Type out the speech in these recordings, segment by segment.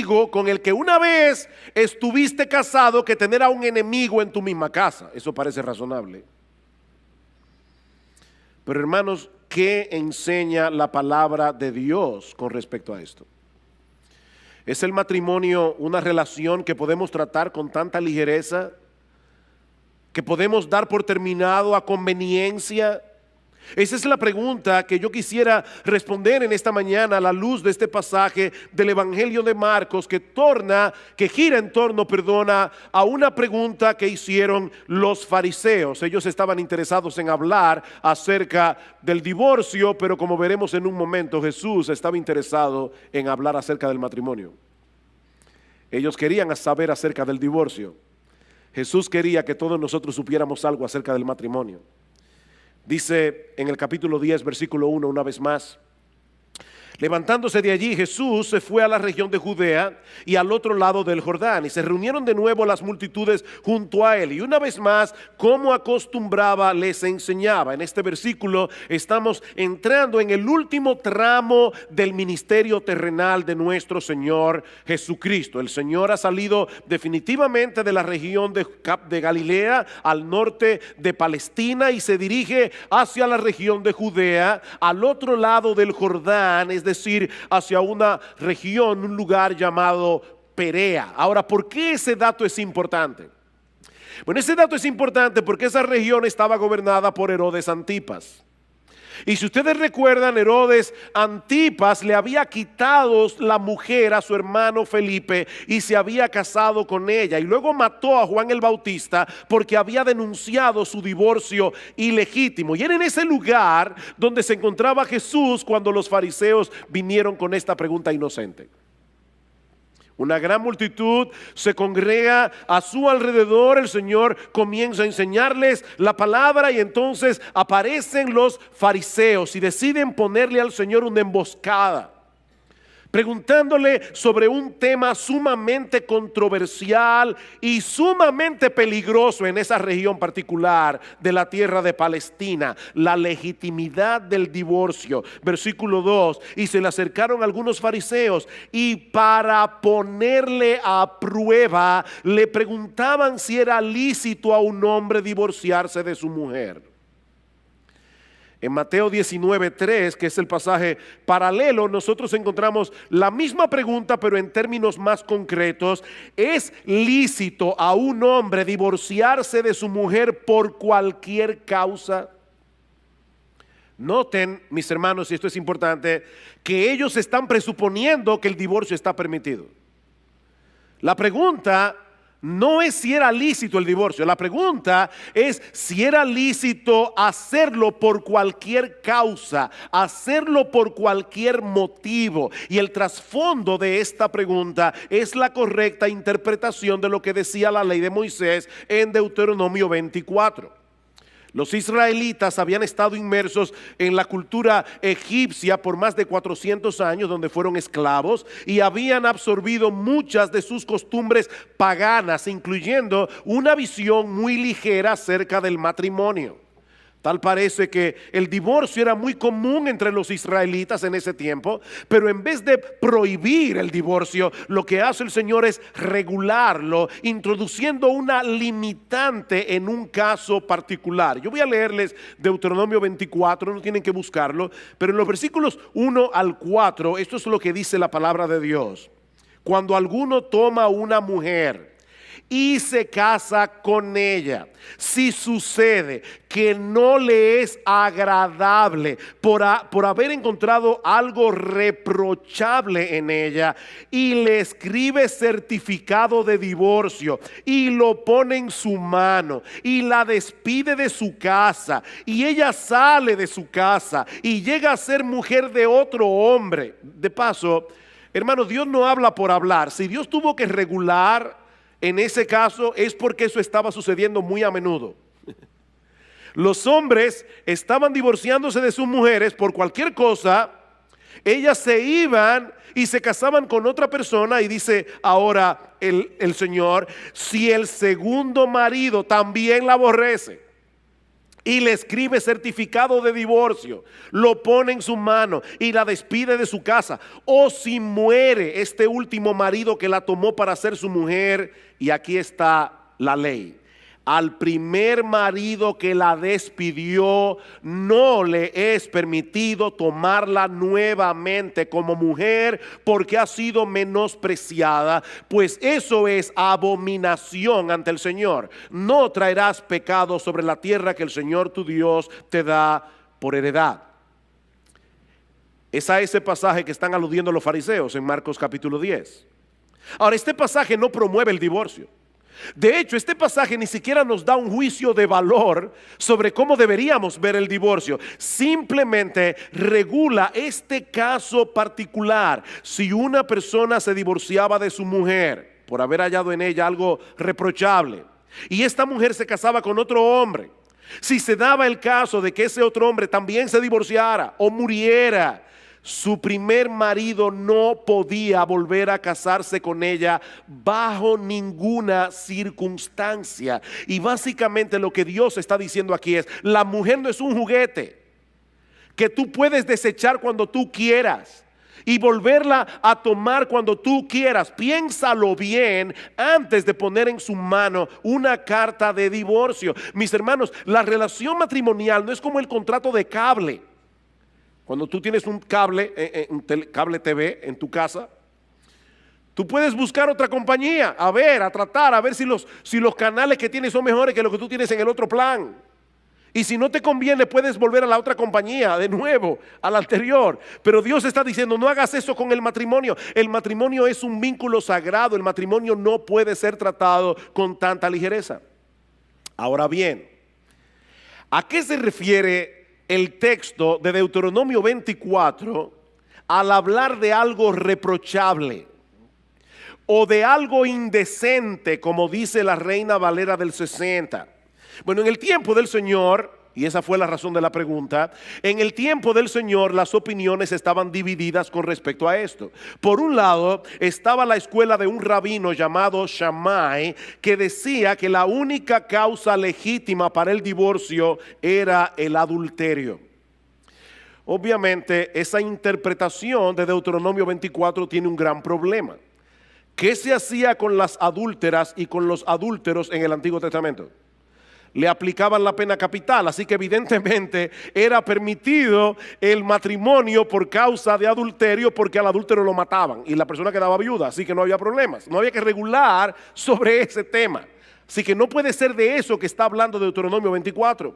con el que una vez estuviste casado que tener a un enemigo en tu misma casa. Eso parece razonable. Pero hermanos, ¿qué enseña la palabra de Dios con respecto a esto? ¿Es el matrimonio una relación que podemos tratar con tanta ligereza, que podemos dar por terminado a conveniencia? Esa es la pregunta que yo quisiera responder en esta mañana a la luz de este pasaje del Evangelio de Marcos que gira en torno, a una pregunta que hicieron los fariseos. Ellos estaban interesados en hablar acerca del divorcio, pero como veremos en un momento, Jesús estaba interesado en hablar acerca del matrimonio. Ellos querían saber acerca del divorcio. Jesús quería que todos nosotros supiéramos algo acerca del matrimonio. Dice en el capítulo 10, versículo 1, una vez más: levantándose de allí, Jesús se fue a la región de Judea y al otro lado del Jordán, y se reunieron de nuevo las multitudes junto a él, y una vez más, como acostumbraba, les enseñaba. En este versículo estamos entrando en el último tramo del ministerio terrenal de nuestro Señor Jesucristo. El Señor ha salido definitivamente de la región de Galilea, al norte de Palestina, y se dirige hacia la región de Judea, al otro lado del Jordán, es decir, hacia una región, un lugar llamado Perea. Ahora, ¿por qué ese dato es importante? Bueno, ese dato es importante porque esa región estaba gobernada por Herodes Antipas. Y si ustedes recuerdan, Herodes Antipas le había quitado la mujer a su hermano Felipe y se había casado con ella, y luego mató a Juan el Bautista porque había denunciado su divorcio ilegítimo. Y era en ese lugar donde se encontraba Jesús cuando los fariseos vinieron con esta pregunta inocente. Una gran multitud se congrega a su alrededor. El Señor comienza a enseñarles la palabra, y entonces aparecen los fariseos y deciden ponerle al Señor una emboscada, preguntándole sobre un tema sumamente controversial y sumamente peligroso en esa región particular de la tierra de Palestina: la legitimidad del divorcio. Versículo 2: y se le acercaron algunos fariseos y para ponerle a prueba le preguntaban si era lícito a un hombre divorciarse de su mujer. En Mateo 19:3, que es el pasaje paralelo, nosotros encontramos la misma pregunta, pero en términos más concretos: ¿es lícito a un hombre divorciarse de su mujer por cualquier causa? Noten, mis hermanos, y esto es importante, que ellos están presuponiendo que el divorcio está permitido. La pregunta no es si era lícito el divorcio, la pregunta es si era lícito hacerlo por cualquier causa, hacerlo por cualquier motivo. Y el trasfondo de esta pregunta es la correcta interpretación de lo que decía la ley de Moisés en Deuteronomio 24. Los israelitas habían estado inmersos en la cultura egipcia por más de 400 años, donde fueron esclavos, y habían absorbido muchas de sus costumbres paganas, incluyendo una visión muy ligera acerca del matrimonio. Tal parece que el divorcio era muy común entre los israelitas en ese tiempo, pero en vez de prohibir el divorcio, lo que hace el Señor es regularlo, introduciendo una limitante en un caso particular. Yo voy a leerles Deuteronomio 24, no tienen que buscarlo, pero en los versículos 1 al 4, esto es lo que dice la palabra de Dios: cuando alguno toma una mujer y se casa con ella, si sucede que no le es agradable por haber encontrado algo reprochable en ella, y le escribe certificado de divorcio y lo pone en su mano y la despide de su casa, y ella sale de su casa y llega a ser mujer de otro hombre. De paso, hermanos, Dios no habla por hablar. Si Dios tuvo que regular en ese caso, es porque eso estaba sucediendo muy a menudo. Los hombres estaban divorciándose de sus mujeres por cualquier cosa. Ellas se iban y se casaban con otra persona, y dice ahora el Señor: si el segundo marido también la aborrece. y le escribe certificado de divorcio, lo pone en su mano y la despide de su casa, o si muere este último marido que la tomó para ser su mujer, y aquí está la ley: al primer marido que la despidió no le es permitido tomarla nuevamente como mujer porque ha sido menospreciada, pues eso es abominación ante el Señor. No traerás pecado sobre la tierra que el Señor tu Dios te da por heredad. Es a ese pasaje que están aludiendo los fariseos en Marcos capítulo 10. Ahora, este pasaje no promueve el divorcio. De hecho, este pasaje ni siquiera nos da un juicio de valor sobre cómo deberíamos ver el divorcio. Simplemente regula este caso particular. Si una persona se divorciaba de su mujer por haber hallado en ella algo reprochable, y esta mujer se casaba con otro hombre, si se daba el caso de que ese otro hombre también se divorciara o muriera, su primer marido no podía volver a casarse con ella bajo ninguna circunstancia. Y básicamente lo que Dios está diciendo aquí es: la mujer no es un juguete que tú puedes desechar cuando tú quieras y volverla a tomar cuando tú quieras. Piénsalo bien antes de poner en su mano una carta de divorcio. Mis hermanos, la relación matrimonial no es como el contrato de cable. Cuando tú tienes un cable, cable TV en tu casa, tú puedes buscar otra compañía, a tratar, a ver si los canales que tienes son mejores que los que tú tienes en el otro plan. Y si no te conviene, puedes volver a la otra compañía, de nuevo, a la anterior. Pero Dios está diciendo: no hagas eso con el matrimonio. El matrimonio es un vínculo sagrado. El matrimonio no puede ser tratado con tanta ligereza. Ahora bien, ¿a qué se refiere el texto de Deuteronomio 24 al hablar de algo reprochable o de algo indecente, como dice la Reina Valera del 60? Bueno, en el tiempo del Señor, y esa fue la razón de la pregunta, en el tiempo del Señor las opiniones estaban divididas con respecto a esto. Por un lado estaba la escuela de un rabino llamado Shammai, que decía que la única causa legítima para el divorcio era el adulterio. Obviamente esa interpretación de Deuteronomio 24 tiene un gran problema. ¿Qué se hacía con las adúlteras y con los adúlteros en el Antiguo Testamento? Le aplicaban la pena capital, así que evidentemente era permitido el matrimonio por causa de adulterio, porque al adúltero lo mataban y la persona quedaba viuda, así que no había problemas, no había que regular sobre ese tema. Así que no puede ser de eso que está hablando Deuteronomio 24.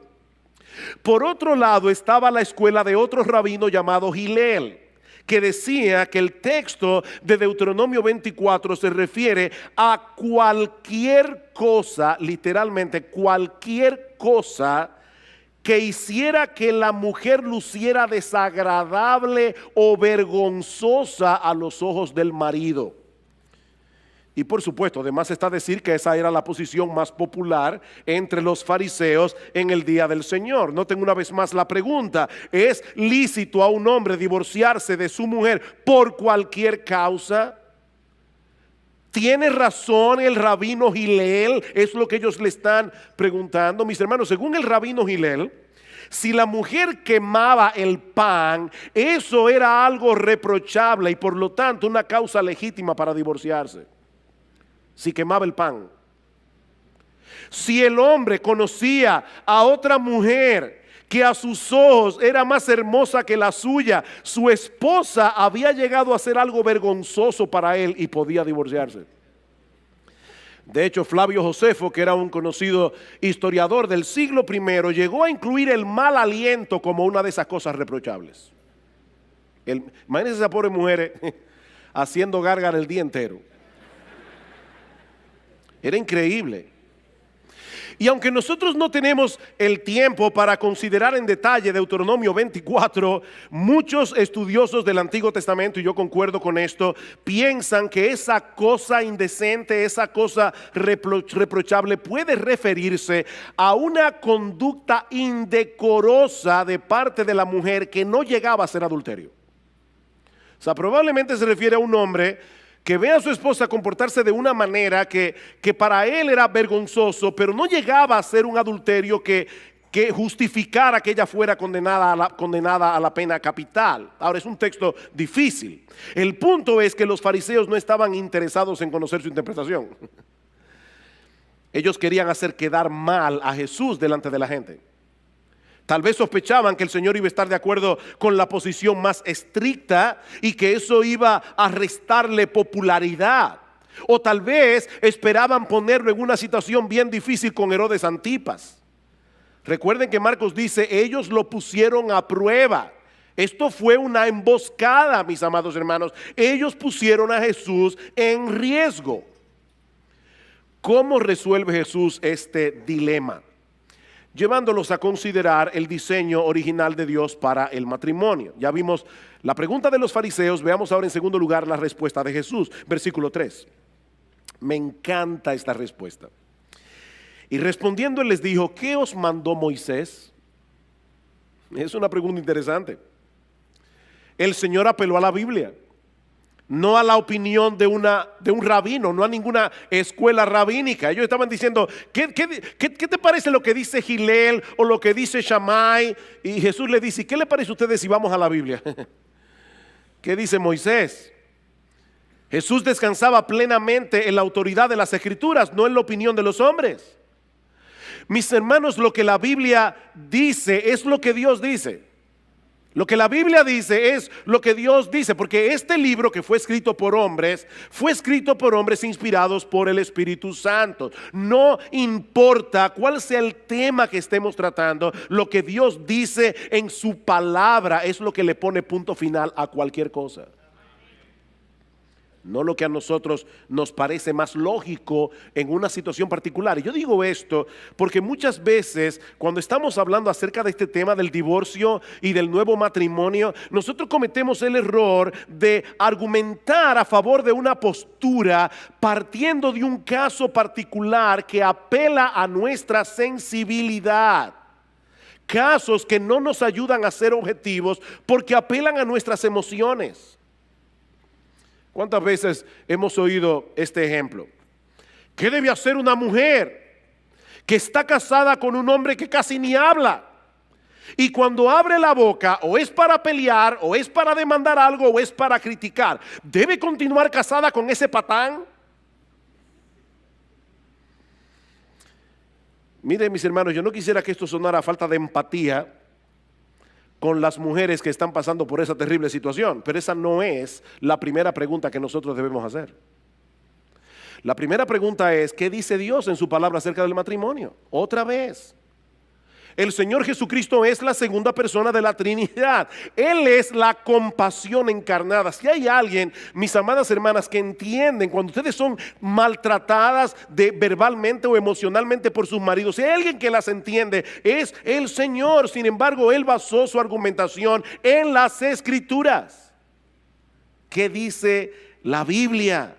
Por otro lado estaba la escuela de otro rabino llamado Hillel, que decía que el texto de Deuteronomio 24 se refiere a cualquier cosa, literalmente cualquier cosa que hiciera que la mujer luciera desagradable o vergonzosa a los ojos del marido. Y por supuesto, además está decir que esa era la posición más popular entre los fariseos en el día del Señor. Noten una vez más la pregunta: ¿es lícito a un hombre divorciarse de su mujer por cualquier causa? ¿Tiene razón el rabino Hillel? Es lo que ellos le están preguntando. Mis hermanos, según el rabino Hillel, si la mujer quemaba el pan, eso era algo reprochable y por lo tanto una causa legítima para divorciarse. Si quemaba el pan. Si el hombre conocía a otra mujer que a sus ojos era más hermosa que la suya, su esposa había llegado a hacer algo vergonzoso para él y podía divorciarse. De hecho, Flavio Josefo, que era un conocido historiador del siglo I, llegó a incluir el mal aliento como una de esas cosas reprochables. Imagínense esa pobre mujer haciendo gárgara el día entero. Era increíble. Y aunque nosotros no tenemos el tiempo para considerar en detalle Deuteronomio 24, muchos estudiosos del Antiguo Testamento, y yo concuerdo con esto, piensan que esa cosa indecente, esa cosa reprochable puede referirse a una conducta indecorosa de parte de la mujer que no llegaba a ser adulterio. O sea, probablemente se refiere a un hombre que ve a su esposa comportarse de una manera que para él era vergonzoso, pero no llegaba a ser un adulterio que que justificara que ella fuera condenada a la pena capital. Ahora, es un texto difícil. El punto es que los fariseos no estaban interesados en conocer su interpretación. Ellos querían hacer quedar mal a Jesús delante de la gente. Tal vez sospechaban que el Señor iba a estar de acuerdo con la posición más estricta y que eso iba a restarle popularidad. O tal vez esperaban ponerlo en una situación bien difícil con Herodes Antipas. Recuerden que Marcos dice, ellos lo pusieron a prueba. Esto fue una emboscada, mis amados hermanos. Ellos pusieron a Jesús en riesgo. ¿Cómo resuelve Jesús este dilema? Llevándolos a considerar el diseño original de Dios para el matrimonio. Ya vimos la pregunta de los fariseos, veamos ahora en segundo lugar la respuesta de Jesús. Versículo 3. Me encanta esta respuesta. Y respondiendo él les dijo, ¿qué os mandó Moisés? Es una pregunta interesante. El Señor apeló a la Biblia, no a la opinión de un rabino, no a ninguna escuela rabínica. Ellos estaban diciendo, ¿qué te parece lo que dice Gilel o lo que dice Shammai? Y Jesús le dice, ¿qué le parece a ustedes si vamos a la Biblia? ¿Qué dice Moisés? Jesús descansaba plenamente en la autoridad de las Escrituras, no en la opinión de los hombres. Mis hermanos, lo que la Biblia dice es lo que Dios dice. Lo que la Biblia dice es lo que Dios dice, porque este libro que fue escrito por hombres inspirados por el Espíritu Santo. No importa cuál sea el tema que estemos tratando, lo que Dios dice en su palabra es lo que le pone punto final a cualquier cosa. No lo que a nosotros nos parece más lógico en una situación particular. Y yo digo esto porque muchas veces cuando estamos hablando acerca de este tema del divorcio y del nuevo matrimonio, nosotros cometemos el error de argumentar a favor de una postura partiendo de un caso particular que apela a nuestra sensibilidad. Casos que no nos ayudan a ser objetivos porque apelan a nuestras emociones. ¿Cuántas veces hemos oído este ejemplo? ¿Qué debe hacer una mujer que está casada con un hombre que casi ni habla? Y cuando abre la boca, o es para pelear, o es para demandar algo, o es para criticar. ¿Debe continuar casada con ese patán? Miren, mis hermanos, yo no quisiera que esto sonara a falta de empatía con las mujeres que están pasando por esa terrible situación, pero esa no es la primera pregunta que nosotros debemos hacer. La primera pregunta es, ¿qué dice Dios en su palabra acerca del matrimonio? Otra vez, el Señor Jesucristo es la segunda persona de la Trinidad. Él es la compasión encarnada. Si hay alguien, mis amadas hermanas, que entienden cuando ustedes son maltratadas verbalmente o emocionalmente por sus maridos, si hay alguien que las entiende, es el Señor. Sin embargo, Él basó su argumentación en las Escrituras. ¿Qué dice la Biblia?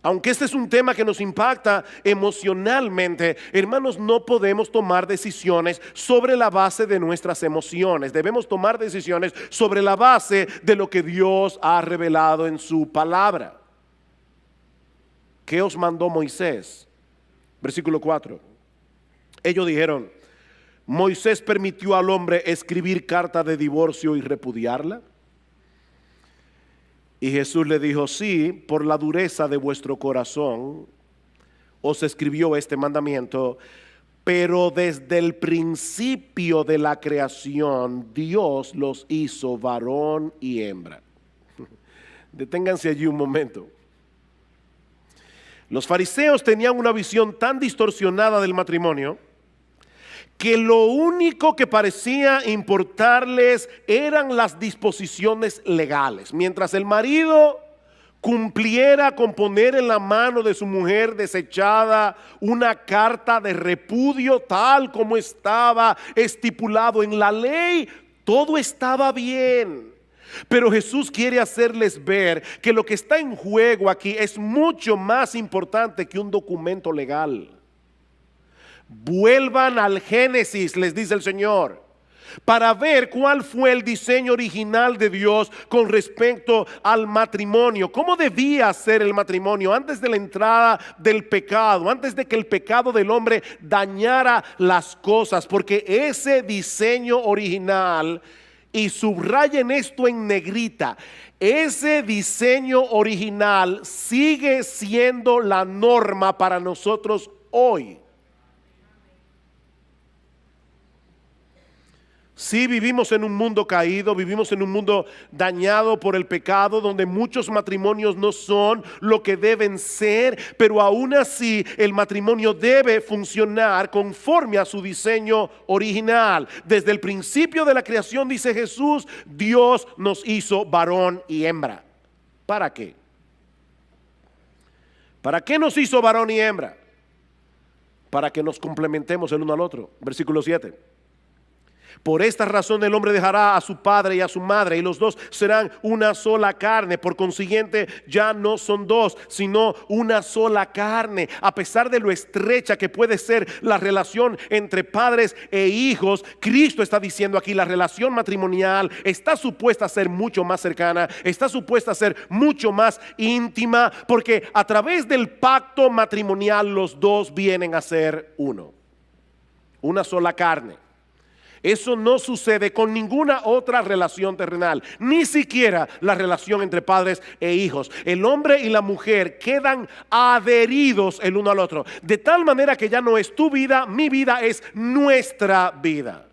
Aunque este es un tema que nos impacta emocionalmente, hermanos, no podemos tomar decisiones sobre la base de nuestras emociones. Debemos tomar decisiones sobre la base de lo que Dios ha revelado en su palabra. ¿Qué os mandó Moisés? Versículo 4. Ellos dijeron, ¿Moisés permitió al hombre escribir carta de divorcio y repudiarla? Y Jesús le dijo, sí, por la dureza de vuestro corazón os escribió este mandamiento, pero desde el principio de la creación Dios los hizo varón y hembra. Deténganse allí un momento. Los fariseos tenían una visión tan distorsionada del matrimonio que lo único que parecía importarles eran las disposiciones legales. Mientras el marido cumpliera con poner en la mano de su mujer desechada una carta de repudio tal como estaba estipulado en la ley, todo estaba bien. Pero Jesús quiere hacerles ver que lo que está en juego aquí es mucho más importante que un documento legal. Vuelvan al Génesis, les dice el Señor. para ver cuál fue el diseño original de Dios con respecto al matrimonio. ¿Cómo debía ser el matrimonio antes de la entrada del pecado, antes de que el pecado del hombre dañara las cosas? Porque ese diseño original, y subrayen esto en negrita, ese diseño original sigue siendo la norma para nosotros hoy. Sí, vivimos en un mundo caído, vivimos en un mundo dañado por el pecado, donde muchos matrimonios no son lo que deben ser, pero aún así el matrimonio debe funcionar conforme a su diseño original. Desde el principio de la creación, dice Jesús, Dios nos hizo varón y hembra. ¿Para qué? ¿Para qué nos hizo varón y hembra? Para que nos complementemos el uno al otro. Versículo 7. Por esta razón el hombre dejará a su padre y a su madre, y los dos serán una sola carne. Por consiguiente, ya no son dos, sino una sola carne. A pesar de lo estrecha que puede ser la relación entre padres e hijos, Cristo está diciendo aquí, la relación matrimonial está supuesta a ser mucho más cercana, está supuesta a ser mucho más íntima, porque a través del pacto matrimonial los dos vienen a ser uno, una sola carne. Eso no sucede con ninguna otra relación terrenal, ni siquiera la relación entre padres e hijos. El hombre y la mujer quedan adheridos el uno al otro, de tal manera que ya no es tu vida, mi vida, es nuestra vida.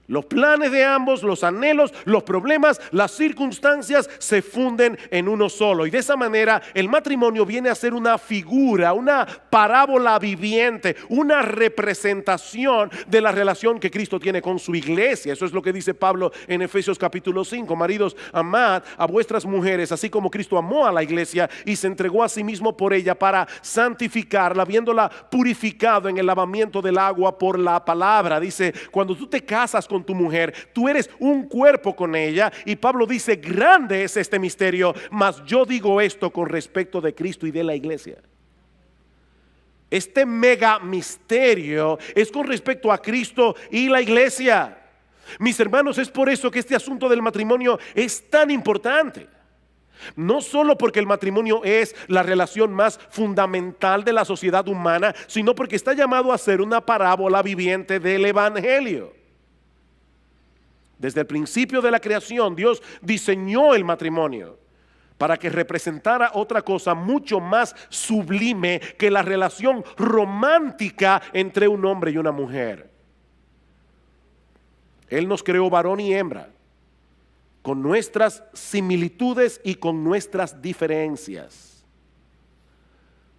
Los planes de ambos, los anhelos, los problemas, las circunstancias se funden en uno solo. Y de esa manera el matrimonio viene a ser una figura, una parábola viviente, una representación de la relación que Cristo tiene con su iglesia. Eso es lo que dice Pablo en Efesios capítulo 5. Maridos, amad a vuestras mujeres, así como Cristo amó a la iglesia y se entregó a sí mismo por ella para santificarla, habiéndola purificado en el lavamiento del agua por la palabra. Dice, cuando tú te casas con tu mujer, tú eres un cuerpo con ella. Y Pablo dice, grande es este misterio, mas yo digo esto con respecto de Cristo y de la iglesia. Este mega misterio es con respecto a Cristo y la iglesia. Mis hermanos, es por eso que este asunto del matrimonio es tan importante. No solo porque el matrimonio es la relación más fundamental de la sociedad humana, sino porque está llamado a ser una parábola viviente del evangelio. Desde el principio de la creación, Dios diseñó el matrimonio para que representara otra cosa mucho más sublime que la relación romántica entre un hombre y una mujer. Él nos creó varón y hembra, con nuestras similitudes y con nuestras diferencias.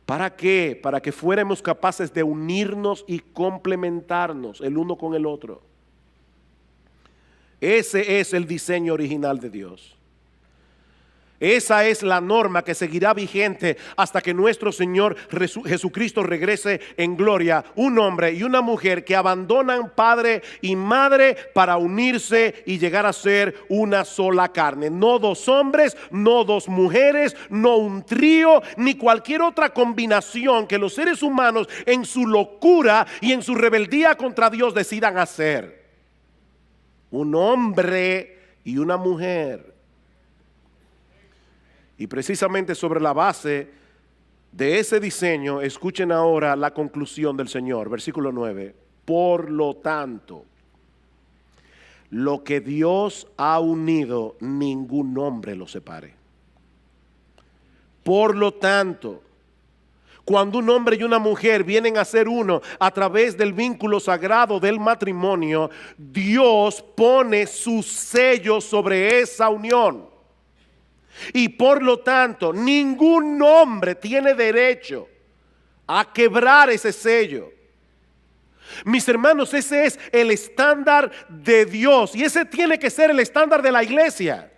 ¿Para qué? Para que fuéramos capaces de unirnos y complementarnos el uno con el otro. Ese es el diseño original de Dios. Esa es la norma que seguirá vigente hasta que nuestro Señor Jesucristo regrese en gloria. Un hombre y una mujer que abandonan padre y madre para unirse y llegar a ser una sola carne. No dos hombres, no dos mujeres, no un trío, ni cualquier otra combinación que los seres humanos en su locura y en su rebeldía contra Dios decidan hacer. Un hombre y una mujer. Y precisamente sobre la base de ese diseño, escuchen ahora la conclusión del Señor, versículo 9. Por lo tanto, lo que Dios ha unido, ningún hombre lo separe. Por lo tanto, cuando un hombre y una mujer vienen a ser uno a través del vínculo sagrado del matrimonio, Dios pone su sello sobre esa unión. Y por lo tanto, ningún hombre tiene derecho a quebrar ese sello. Mis hermanos, ese es el estándar de Dios y ese tiene que ser el estándar de la iglesia.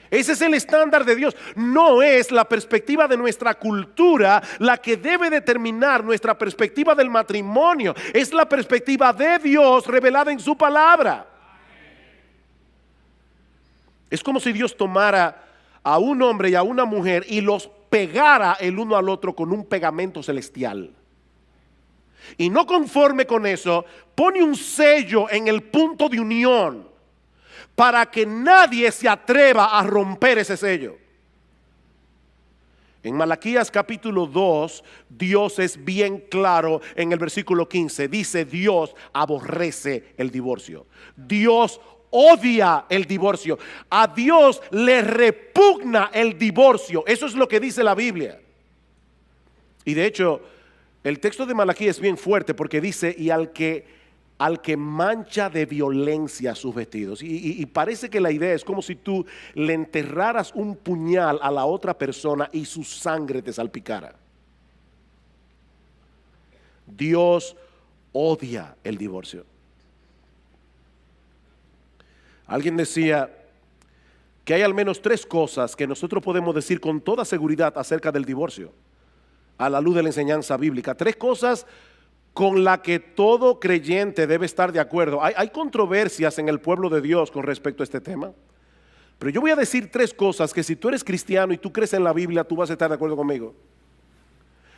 Ese es el estándar de Dios. No es la perspectiva de nuestra cultura la que debe determinar nuestra perspectiva del matrimonio. Es la perspectiva de Dios revelada en su palabra. Es como si Dios tomara a un hombre y a una mujer y los pegara el uno al otro con un pegamento celestial. Y no conforme con eso, pone un sello en el punto de unión para que nadie se atreva a romper ese sello. En Malaquías capítulo 2, Dios es bien claro en el versículo 15. Dice: Dios aborrece el divorcio. Dios odia el divorcio. A Dios le repugna el divorcio. Eso es lo que dice la Biblia. Y de hecho, el texto de Malaquías es bien fuerte porque dice: y al que mancha de violencia sus vestidos. Y parece que la idea es como si tú le enterraras un puñal a la otra persona y su sangre te salpicara. Dios odia el divorcio. Alguien decía que hay al menos 3 cosas que nosotros podemos decir con toda seguridad acerca del divorcio, a la luz de la enseñanza bíblica. 3 cosas con las que todo creyente debe estar de acuerdo. Hay controversias en el pueblo de Dios con respecto a este tema, pero yo voy a decir 3 cosas que si tú eres cristiano y tú crees en la Biblia, tú vas a estar de acuerdo conmigo.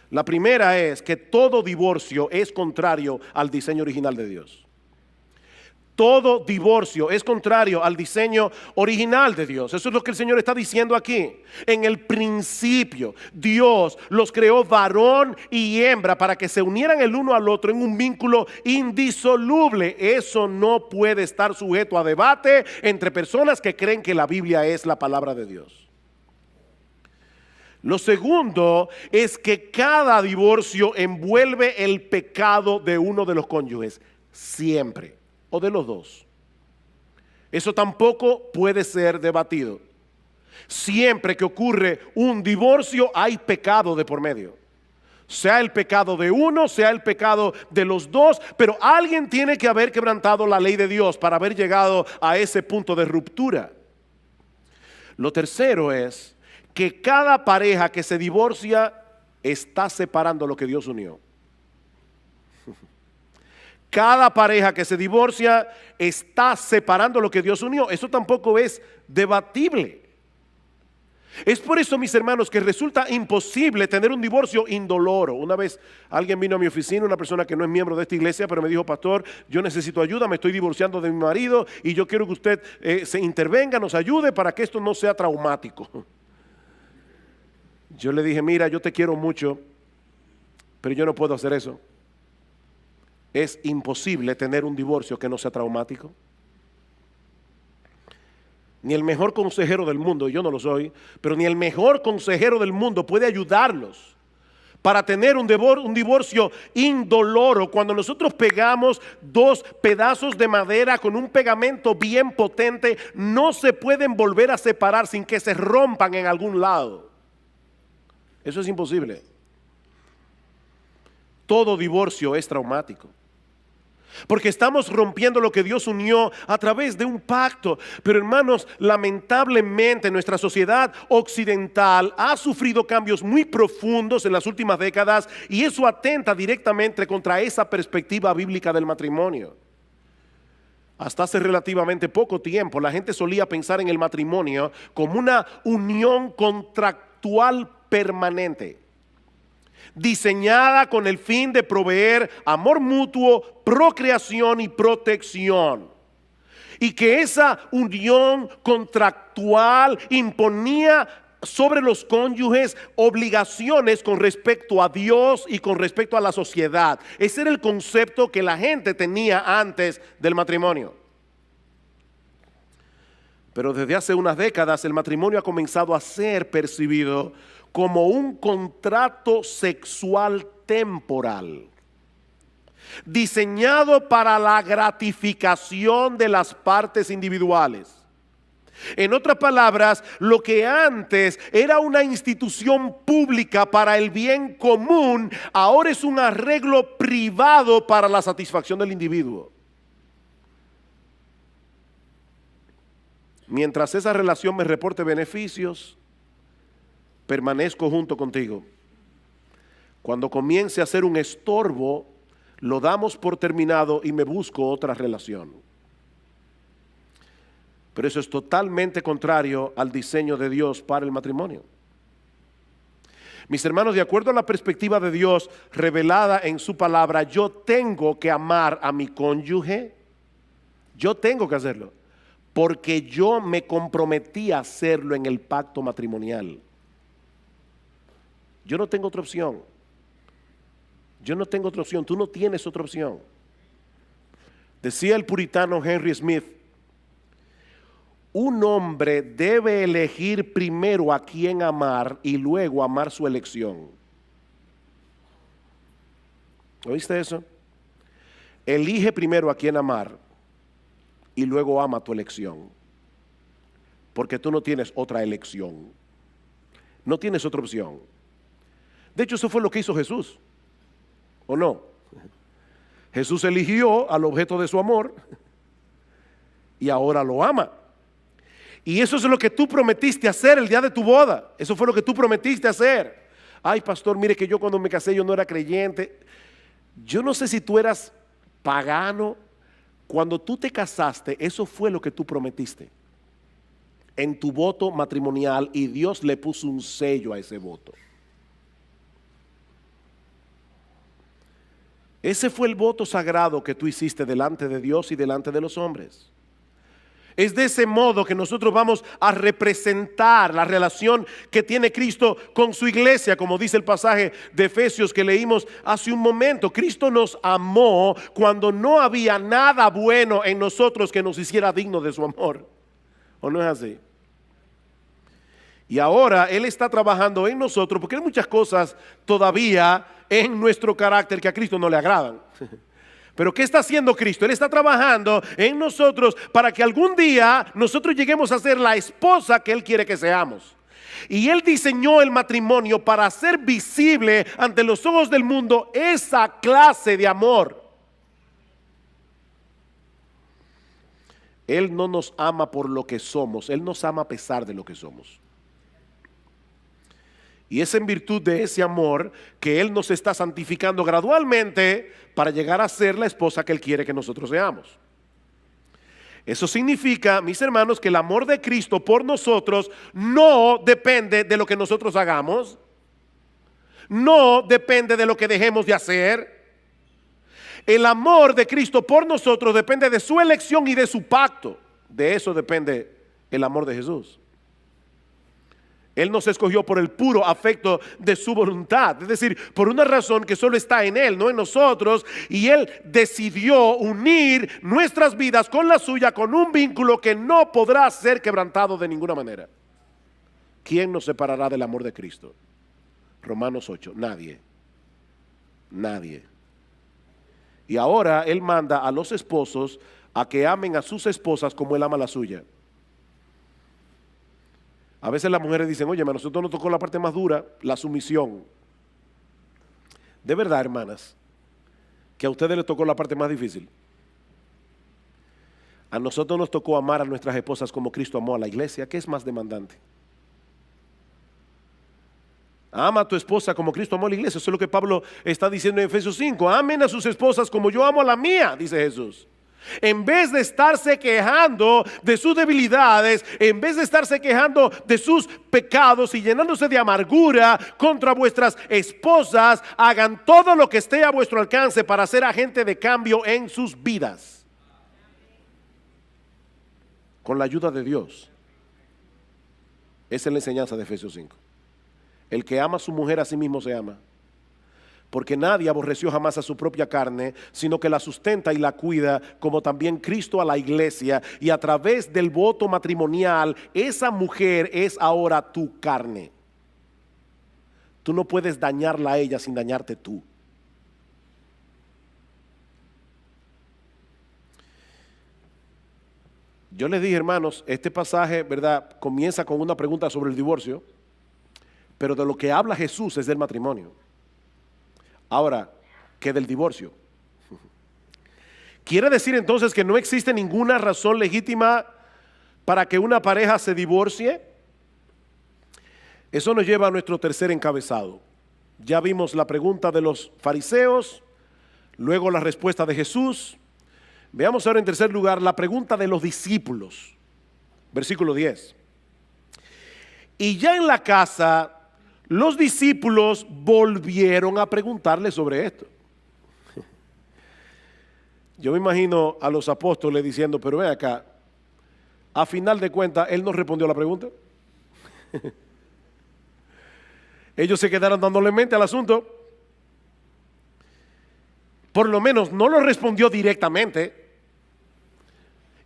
La primera es que todo divorcio es contrario al diseño original de Dios. Todo divorcio es contrario al diseño original de Dios. Eso es lo que el Señor está diciendo aquí. En el principio, Dios los creó varón y hembra para que se unieran el uno al otro en un vínculo indisoluble. Eso no puede estar sujeto a debate entre personas que creen que la Biblia es la palabra de Dios. Lo segundo es que cada divorcio envuelve el pecado de uno de los cónyuges, siempre. O de los dos. Eso tampoco puede ser debatido. Siempre que ocurre un divorcio hay pecado de por medio. Sea el pecado de uno, sea el pecado de los dos, pero alguien tiene que haber quebrantado la ley de Dios para haber llegado a ese punto de ruptura. Lo tercero es que cada pareja que se divorcia está separando lo que Dios unió. Cada pareja que se divorcia está separando lo que Dios unió. Eso tampoco es debatible. Es por eso, mis hermanos, que resulta imposible tener un divorcio indoloro. Una vez alguien vino a mi oficina, una persona que no es miembro de esta iglesia, pero me dijo: pastor, yo necesito ayuda, me estoy divorciando de mi marido y yo quiero que usted se intervenga, nos ayude para que esto no sea traumático. Yo le dije: mira, yo te quiero mucho, pero yo no puedo hacer eso. Es imposible tener un divorcio que no sea traumático. Ni el mejor consejero del mundo, yo no lo soy, pero ni el mejor consejero del mundo puede ayudarlos para tener un divorcio indoloro. Cuando nosotros pegamos 2 pedazos de madera con un pegamento bien potente, no se pueden volver a separar sin que se rompan en algún lado. Eso es imposible. Todo divorcio es traumático, porque estamos rompiendo lo que Dios unió a través de un pacto. Pero hermanos, lamentablemente nuestra sociedad occidental ha sufrido cambios muy profundos en las últimas décadas, y eso atenta directamente contra esa perspectiva bíblica del matrimonio. Hasta hace relativamente poco tiempo la gente solía pensar en el matrimonio como una unión contractual permanente, diseñada con el fin de proveer amor mutuo, procreación y protección. Y que esa unión contractual imponía sobre los cónyuges obligaciones con respecto a Dios y con respecto a la sociedad. Ese era el concepto que la gente tenía antes del matrimonio. Pero desde hace unas décadas el matrimonio ha comenzado a ser percibido como un contrato sexual temporal, diseñado para la gratificación de las partes individuales. En otras palabras, lo que antes era una institución pública para el bien común, ahora es un arreglo privado para la satisfacción del individuo. Mientras esa relación me reporte beneficios, permanezco junto contigo. Cuando comience a ser un estorbo, lo damos por terminado y me busco otra relación. Pero eso es totalmente contrario al diseño de Dios para el matrimonio. Mis hermanos, de acuerdo a la perspectiva de Dios revelada en su palabra, yo tengo que amar a mi cónyuge. Yo tengo que hacerlo, porque yo me comprometí a hacerlo en el pacto matrimonial. Yo no tengo otra opción. Yo no tengo otra opción. Tú no tienes otra opción. Decía el puritano Henry Smith: un hombre debe elegir primero a quién amar y luego amar su elección. ¿Oíste eso? Elige primero a quién amar y luego ama tu elección. Porque tú no tienes otra elección. No tienes otra opción. De hecho, eso fue lo que hizo Jesús. ¿O no? Jesús eligió al objeto de su amor y ahora lo ama. Y eso es lo que tú prometiste hacer el día de tu boda. Eso fue lo que tú prometiste hacer. Ay, pastor, mire que yo cuando me casé yo no era creyente. Yo no sé si tú eras pagano. Cuando tú te casaste, eso fue lo que tú prometiste en tu voto matrimonial, y Dios le puso un sello a ese voto. Ese fue el voto sagrado que tú hiciste delante de Dios y delante de los hombres. Es de ese modo que nosotros vamos a representar la relación que tiene Cristo con su iglesia, como dice el pasaje de Efesios que leímos hace un momento. Cristo nos amó cuando no había nada bueno en nosotros que nos hiciera dignos de su amor. ¿O no es así? Y ahora Él está trabajando en nosotros, porque hay muchas cosas todavía en nuestro carácter que a Cristo no le agradan. Pero ¿qué está haciendo Cristo? Él está trabajando en nosotros para que algún día nosotros lleguemos a ser la esposa que Él quiere que seamos. Y Él diseñó el matrimonio para hacer visible ante los ojos del mundo esa clase de amor. Él no nos ama por lo que somos, Él nos ama a pesar de lo que somos. Y es en virtud de ese amor que Él nos está santificando gradualmente para llegar a ser la esposa que Él quiere que nosotros seamos. Eso significa, mis hermanos, que el amor de Cristo por nosotros no depende de lo que nosotros hagamos, no depende de lo que dejemos de hacer. El amor de Cristo por nosotros depende de su elección y de su pacto. De eso depende el amor de Jesús. Él nos escogió por el puro afecto de su voluntad, es decir, por una razón que solo está en Él, no en nosotros, y Él decidió unir nuestras vidas con la suya, con un vínculo que no podrá ser quebrantado de ninguna manera. ¿Quién nos separará del amor de Cristo? Romanos 8, nadie, nadie. Y ahora Él manda a los esposos a que amen a sus esposas como Él ama a la suya. A veces las mujeres dicen: oye, a nosotros nos tocó la parte más dura, la sumisión. De verdad, hermanas, que a ustedes les tocó la parte más difícil. A nosotros nos tocó amar a nuestras esposas como Cristo amó a la iglesia. ¿Qué es más demandante? Ama a tu esposa como Cristo amó a la iglesia. Eso es lo que Pablo está diciendo en Efesios 5. Amen a sus esposas como yo amo a la mía, dice Jesús. En vez de estarse quejando de sus debilidades, en vez de estarse quejando de sus pecados y llenándose de amargura contra vuestras esposas, hagan todo lo que esté a vuestro alcance para ser agente de cambio en sus vidas. Con la ayuda de Dios. Esa es la enseñanza de Efesios 5. El que ama a su mujer a sí mismo se ama. Porque nadie aborreció jamás a su propia carne, sino que la sustenta y la cuida, como también Cristo a la iglesia. Y a través del voto matrimonial, esa mujer es ahora tu carne. Tú no puedes dañarla a ella sin dañarte tú. Yo les dije, hermanos, este pasaje, ¿verdad?, comienza con una pregunta sobre el divorcio, pero de lo que habla Jesús es del matrimonio. Ahora, ¿qué del divorcio? ¿Quiere decir entonces que no existe ninguna razón legítima para que una pareja se divorcie? Eso nos lleva a nuestro tercer encabezado. Ya vimos la pregunta de los fariseos, luego la respuesta de Jesús. Veamos ahora en tercer lugar la pregunta de los discípulos. Versículo 10. Y ya en la casa, Los discípulos volvieron a preguntarle sobre esto. Yo me imagino a los apóstoles diciendo, pero ven acá, a final de cuentas, él no respondió a la pregunta. Ellos se quedaron dándole mente al asunto. Por lo menos no lo respondió directamente.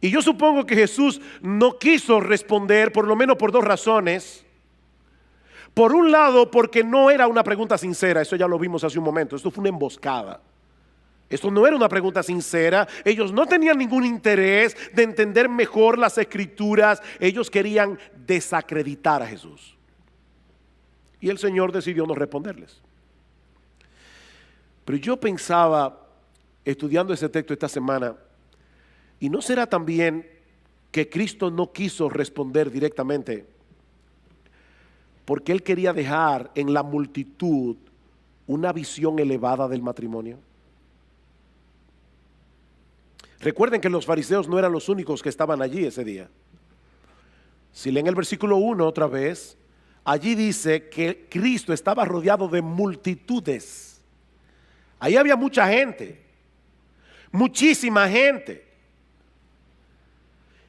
Y yo supongo que Jesús no quiso responder, por lo menos por dos razones. Por un lado, porque no era una pregunta sincera, eso ya lo vimos hace un momento, esto fue una emboscada. Esto no era una pregunta sincera, ellos no tenían ningún interés de entender mejor las escrituras, ellos querían desacreditar a Jesús. Y el Señor decidió no responderles. Pero yo pensaba, estudiando ese texto esta semana, ¿y no será también que Cristo no quiso responder directamente? Porque Él quería dejar en la multitud una visión elevada del matrimonio. Recuerden que los fariseos no eran los únicos que estaban allí ese día. Si leen el versículo 1 otra vez, allí dice que Cristo estaba rodeado de multitudes. Ahí había mucha gente, muchísima gente.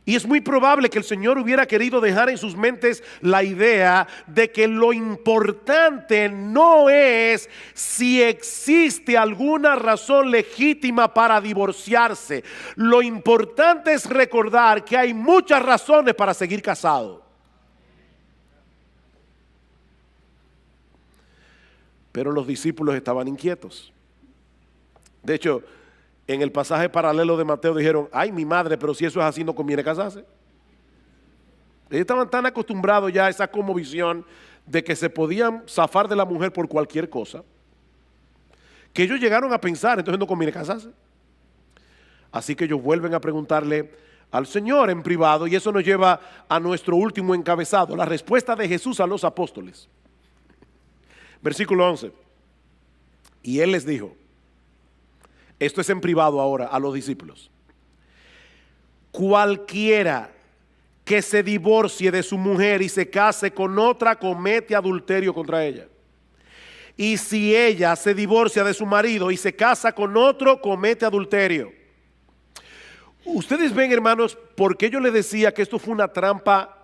Y es muy probable que el Señor hubiera querido dejar en sus mentes la idea de que lo importante no es si existe alguna razón legítima para divorciarse. Lo importante es recordar que hay muchas razones para seguir casado. Pero los discípulos estaban inquietos. De hecho, en el pasaje paralelo de Mateo dijeron, ay mi madre, pero si eso es así no conviene casarse. Ellos estaban tan acostumbrados ya a esa cosmovisión de que se podían zafar de la mujer por cualquier cosa, que ellos llegaron a pensar, entonces no conviene casarse. Así que ellos vuelven a preguntarle al Señor en privado, y eso nos lleva a nuestro último encabezado, la respuesta de Jesús a los apóstoles. Versículo 11. Y Él les dijo, esto es en privado ahora a los discípulos, cualquiera que se divorcie de su mujer y se case con otra comete adulterio contra ella. Y si ella se divorcia de su marido y se casa con otro, comete adulterio. Ustedes ven, hermanos, por qué yo les decía que esto fue una trampa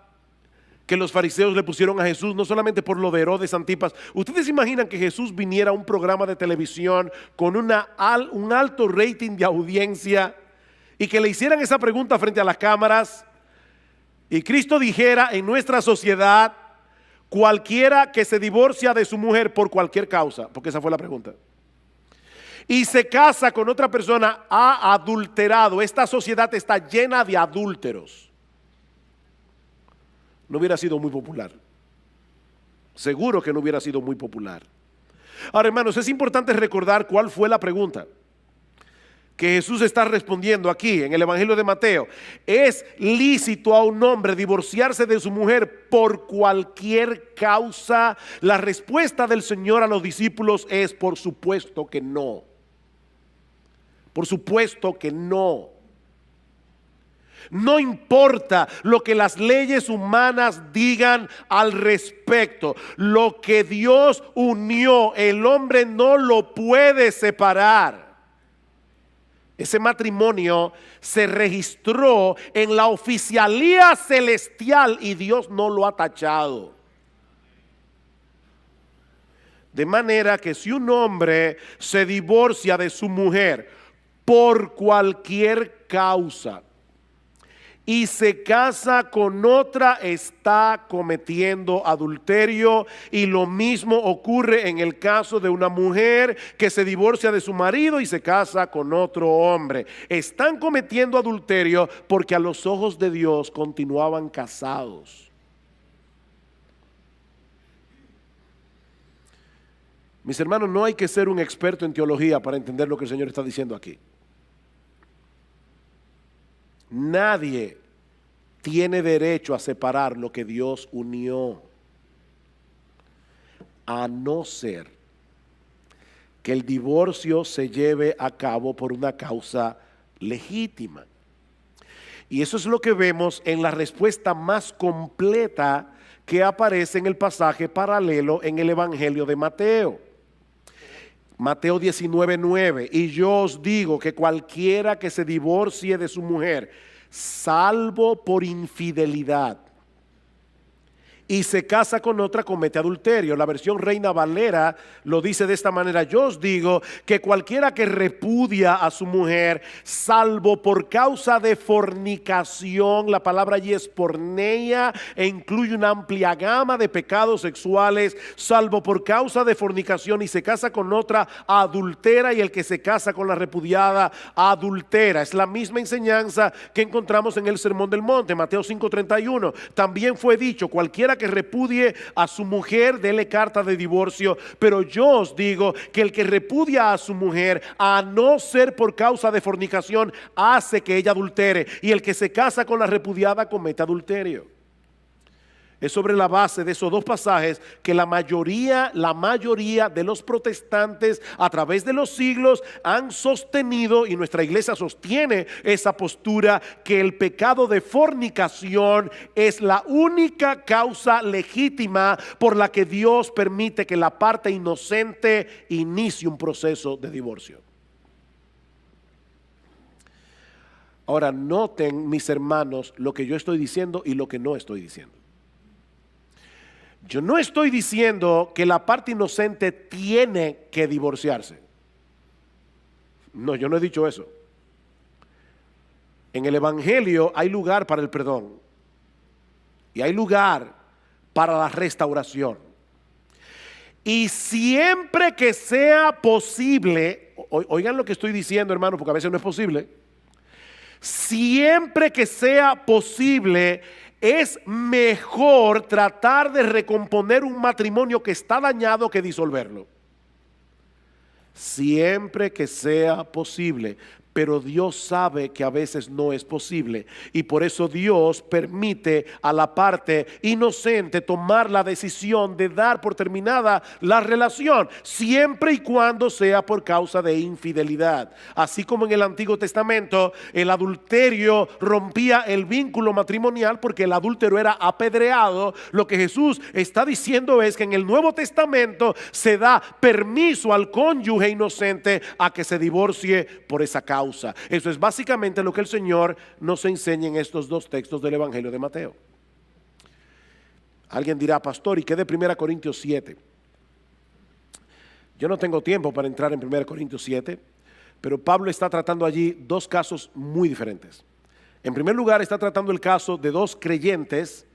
que los fariseos le pusieron a Jesús, no solamente por lo de Herodes Antipas. ¿Ustedes imaginan que Jesús viniera a un programa de televisión con un alto rating de audiencia y que le hicieran esa pregunta frente a las cámaras? Y Cristo dijera, en nuestra sociedad, cualquiera que se divorcia de su mujer por cualquier causa, porque esa fue la pregunta, y se casa con otra persona, ha adulterado. Esta sociedad está llena de adúlteros. No hubiera sido muy popular. Seguro que no hubiera sido muy popular. Ahora, hermanos, es importante recordar cuál fue la pregunta que Jesús está respondiendo aquí en el Evangelio de Mateo. ¿Es lícito a un hombre divorciarse de su mujer por cualquier causa? La respuesta del Señor a los discípulos es: por supuesto que no. Por supuesto que no. No importa lo que las leyes humanas digan al respecto. Lo que Dios unió, el hombre no lo puede separar. Ese matrimonio se registró en la oficialía celestial y Dios no lo ha tachado. De manera que si un hombre se divorcia de su mujer por cualquier causa y se casa con otra, está cometiendo adulterio. Y lo mismo ocurre en el caso de una mujer que se divorcia de su marido y se casa con otro hombre. Están cometiendo adulterio porque a los ojos de Dios continuaban casados. Mis hermanos, no hay que ser un experto en teología para entender lo que el Señor está diciendo aquí. Nadie tiene derecho a separar lo que Dios unió, a no ser que el divorcio se lleve a cabo por una causa legítima. Y eso es lo que vemos en la respuesta más completa que aparece en el pasaje paralelo en el Evangelio de Mateo. Mateo 19:9, y yo os digo que cualquiera que se divorcie de su mujer, salvo por infidelidad, y se casa con otra, comete adulterio. La versión Reina Valera lo dice de esta manera: yo os digo que cualquiera que repudia a su mujer, salvo por causa de fornicación, la palabra allí es porneia e incluye una amplia gama de pecados sexuales, salvo por causa de fornicación y se casa con otra, adultera, y el que se casa con la repudiada, adultera. Es la misma enseñanza que encontramos en el Sermón del Monte, Mateo 5:31. También fue dicho: cualquiera que repudie a su mujer, dele carta de divorcio. Pero yo os digo que el que repudia a su mujer, a no ser por causa de fornicación, hace que ella adultere, y el que se casa con la repudiada comete adulterio. Es sobre la base de esos dos pasajes que la mayoría de los protestantes a través de los siglos han sostenido, y nuestra iglesia sostiene esa postura, que el pecado de fornicación es la única causa legítima por la que Dios permite que la parte inocente inicie un proceso de divorcio. Ahora, noten, mis hermanos, lo que yo estoy diciendo y lo que no estoy diciendo. Yo no estoy diciendo que la parte inocente tiene que divorciarse. No, yo no he dicho eso. En el Evangelio hay lugar para el perdón y hay lugar para la restauración. Y siempre que sea posible, oigan lo que estoy diciendo, hermano, porque a veces no es posible. Siempre que sea posible, es mejor tratar de recomponer un matrimonio que está dañado que disolverlo. Siempre que sea posible. Pero Dios sabe que a veces no es posible, y por eso Dios permite a la parte inocente tomar la decisión de dar por terminada la relación, siempre y cuando sea por causa de infidelidad. Así como en el Antiguo Testamento el adulterio rompía el vínculo matrimonial porque el adúltero era apedreado, lo que Jesús está diciendo es que en el Nuevo Testamento se da permiso al cónyuge inocente a que se divorcie por esa causa. Eso es básicamente lo que el Señor nos enseña en estos dos textos del Evangelio de Mateo. Alguien dirá: pastor, ¿y qué de 1 Corintios 7? Yo no tengo tiempo para entrar en 1 Corintios 7, pero Pablo está tratando allí dos casos muy diferentes. En primer lugar, está tratando el caso de dos creyentes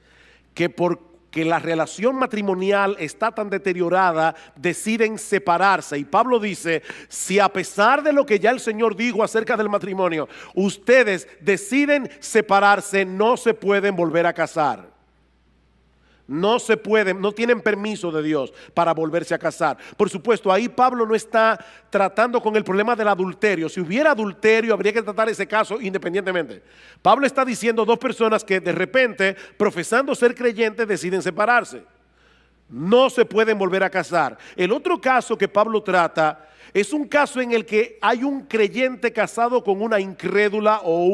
que porque la relación matrimonial está tan deteriorada, deciden separarse. Y Pablo dice: si a pesar de lo que ya el Señor dijo acerca del matrimonio, ustedes deciden separarse, no se pueden volver a casar. No se pueden, no tienen permiso de Dios para volverse a casar. Por supuesto, ahí Pablo no está tratando con el problema del adulterio. Si hubiera adulterio, habría que tratar ese caso independientemente. Pablo está diciendo dos personas que de repente, profesando ser creyentes, deciden separarse. No se pueden volver a casar. El otro caso que Pablo trata es un caso en el que hay un creyente casado con una incrédula o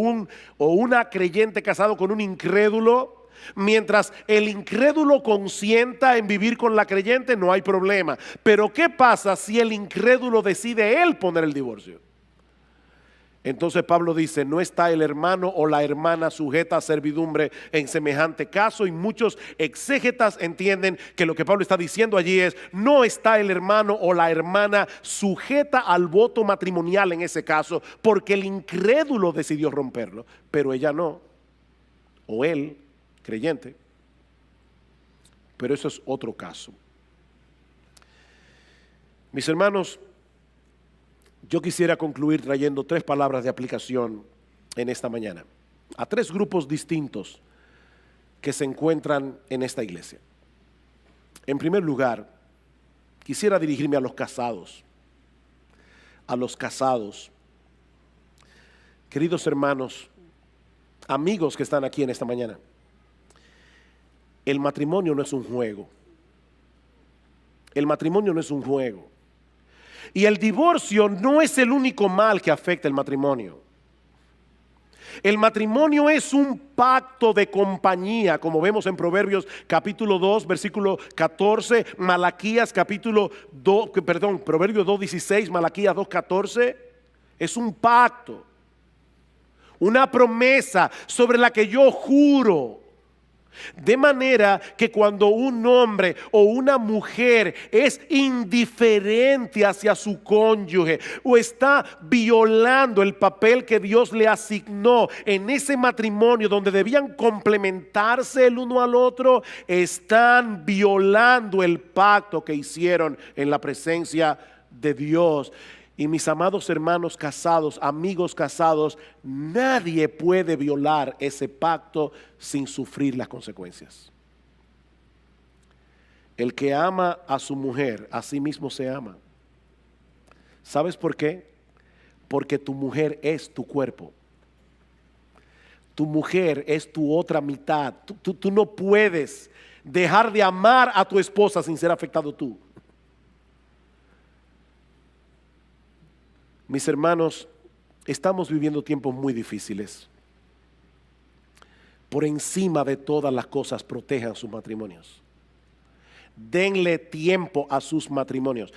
una creyente casado con un incrédulo. Mientras el incrédulo consienta en vivir con la creyente, no hay problema. Pero ¿qué pasa si el incrédulo decide él poner el divorcio? Entonces Pablo dice: no está el hermano o la hermana sujeta a servidumbre en semejante caso. Y muchos exégetas entienden que lo que Pablo está diciendo allí es: no está el hermano o la hermana sujeta al voto matrimonial en ese caso, porque el incrédulo decidió romperlo, pero ella no, o él, creyente. Pero eso es otro caso. Mis hermanos, yo quisiera concluir trayendo tres palabras de aplicación en esta mañana a tres grupos distintos que se encuentran en esta iglesia. En primer lugar, quisiera dirigirme a los casados. A los casados. Queridos hermanos, amigos que están aquí en esta mañana, el matrimonio no es un juego. El matrimonio no es un juego. Y el divorcio no es el único mal que afecta el matrimonio. El matrimonio es un pacto de compañía, como vemos en Proverbios capítulo 2, versículo 14, Malaquías capítulo 2, Proverbios 2:16, Malaquías 2:14. Es un pacto, una promesa sobre la que yo juro. De manera que cuando un hombre o una mujer es indiferente hacia su cónyuge o está violando el papel que Dios le asignó en ese matrimonio donde debían complementarse el uno al otro, están violando el pacto que hicieron en la presencia de Dios. Y mis amados hermanos casados, amigos casados, nadie puede violar ese pacto sin sufrir las consecuencias. El que ama a su mujer, a sí mismo se ama. ¿Sabes por qué? Porque tu mujer es tu cuerpo. Tu mujer es tu otra mitad. Tú no puedes dejar de amar a tu esposa sin ser afectado tú. Mis hermanos, estamos viviendo tiempos muy difíciles. Por encima de todas las cosas, protejan sus matrimonios. Denle tiempo a sus matrimonios.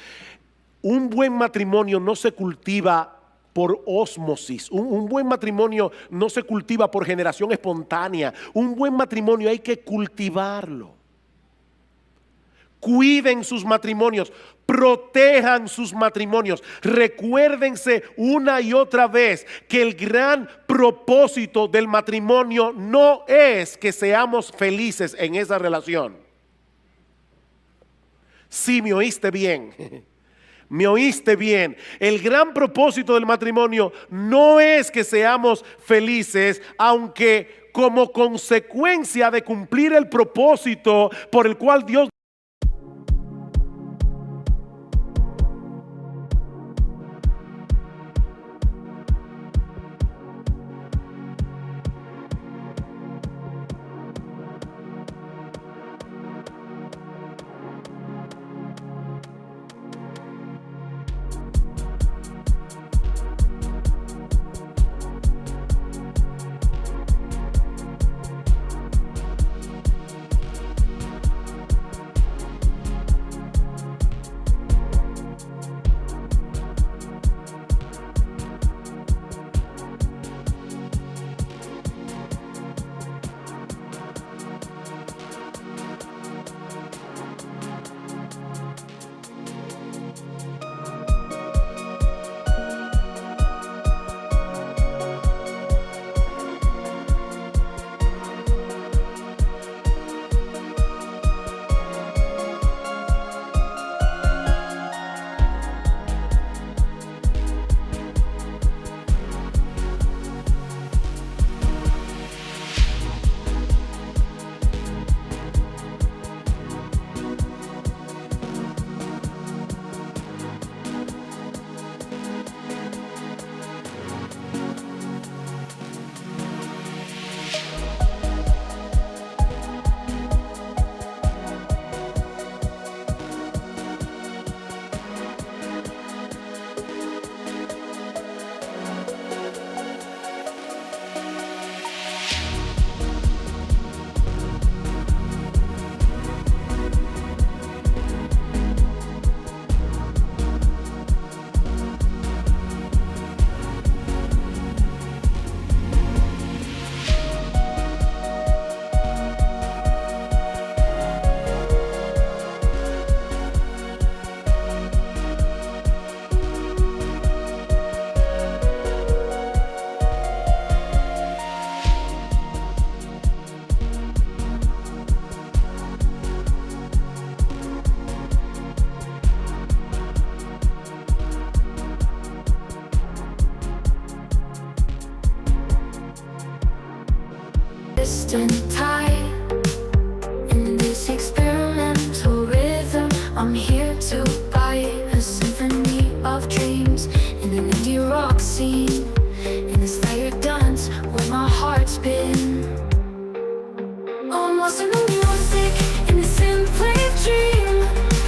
Un buen matrimonio no se cultiva por ósmosis. Un buen matrimonio no se cultiva por generación espontánea. Un buen matrimonio hay que cultivarlo. Cuiden sus matrimonios, protejan sus matrimonios. Recuérdense una y otra vez que el gran propósito del matrimonio no es que seamos felices en esa relación. Sí, me oíste bien. Me oíste bien. El gran propósito del matrimonio no es que seamos felices, aunque como consecuencia de cumplir el propósito por el cual Dios distant tide in this experimental rhythm. I'm here to buy a symphony of dreams in an indie rock scene, in this layered dance where my heart's been. Almost in the music, in this enclave dream,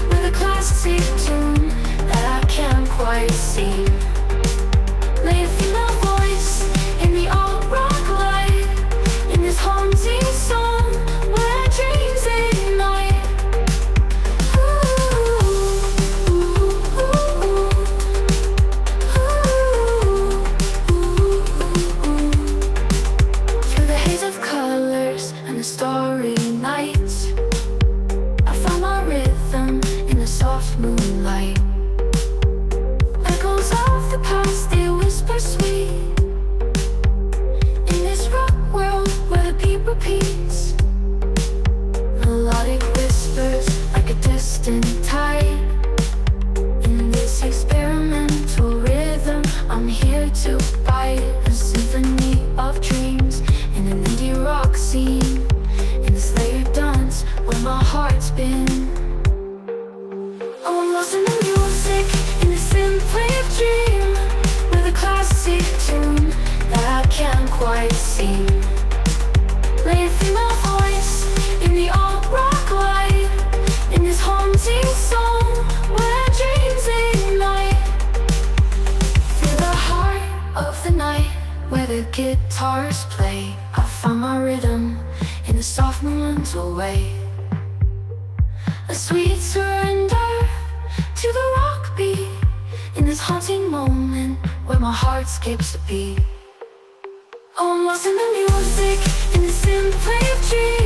with a classic tune that I can't quite see. Lay a female voice in the alt rock moonlight. Echoes of the past, they whisper sweet. In this rock world where the beat repeats, melodic whispers like a distant tide. In this experimental rhythm, I'm here to bite a symphony of dreams. In an indie rock scene, in this layered dance where my heart's been. Oh, I'm lost in the music, in the symphony of dream, with a classic tune that I can't quite sing. Lay a female voice in the alt rock light, in this haunting song where dreams ignite. Through the heart of the night where the guitars play, I found my rhythm in a soft mental way. A sweet surrender to the rock beat, in this haunting moment where my heart skips a beat. Oh, I'm lost in the music, in the symphony of dreams.